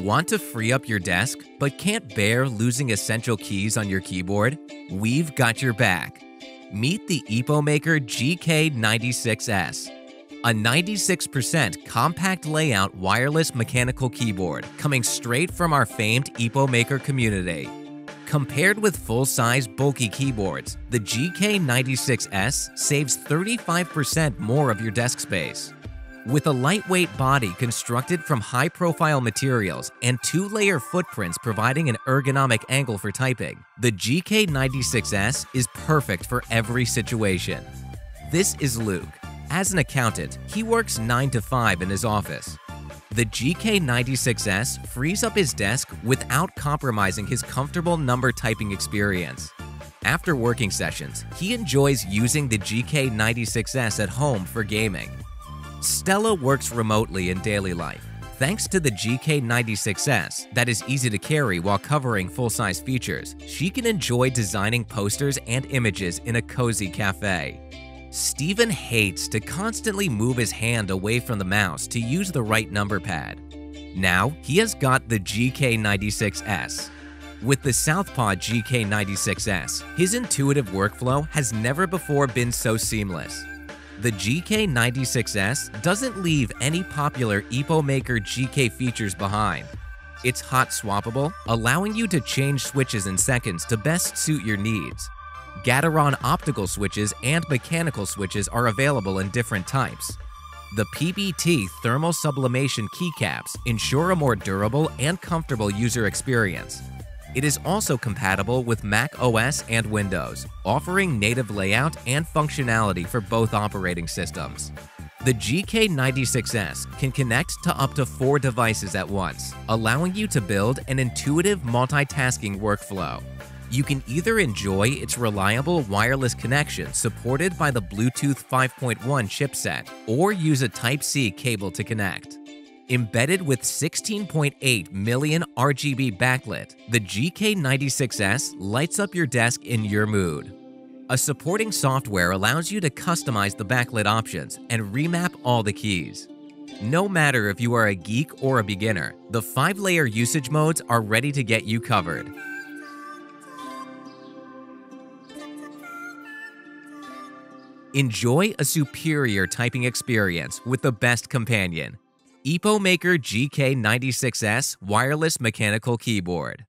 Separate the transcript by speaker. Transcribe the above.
Speaker 1: Want to free up your desk but can't bear losing essential keys on your keyboard? We've got your back. Meet the Epomaker GK96S, a 96% compact layout wireless mechanical keyboard coming straight from our famed Epomaker community. Compared with full-size bulky keyboards, the GK96S saves 35% more of your desk space. With a lightweight body constructed from high-profile materials and two-layer footprints providing an ergonomic angle for typing, the GK96S is perfect for every situation. This is Luke. As an accountant, he works 9 to 5 in his office. The GK96S frees up his desk without compromising his comfortable number typing experience. After working sessions, he enjoys using the GK96S at home for gaming. Stella works remotely in daily life. Thanks to the GK96S that is easy to carry while covering full-size features, she can enjoy designing posters and images in a cozy cafe. Steven hates to constantly move his hand away from the mouse to use the right number pad. Now, he has got the GK96S. With the Southpaw GK96S, his intuitive workflow has never before been so seamless. The GK96S doesn't leave any popular Epomaker GK features behind. It's hot-swappable, allowing you to change switches in seconds to best suit your needs. Gateron optical switches and mechanical switches are available in different types. The PBT thermal sublimation keycaps ensure a more durable and comfortable user experience. It is also compatible with macOS and Windows, offering native layout and functionality for both operating systems. The GK96S can connect to up to 4 devices at once, allowing you to build an intuitive multitasking workflow. You can either enjoy its reliable wireless connection supported by the Bluetooth 5.1 chipset or use a Type-C cable to connect. Embedded with 16.8 million RGB backlit, the GK96S lights up your desk in your mood. A supporting software allows you to customize the backlit options and remap all the keys. No matter if you are a geek or a beginner, the 5-layer usage modes are ready to get you covered. Enjoy a superior typing experience with the best companion, Epomaker GK96S Wireless Mechanical Keyboard.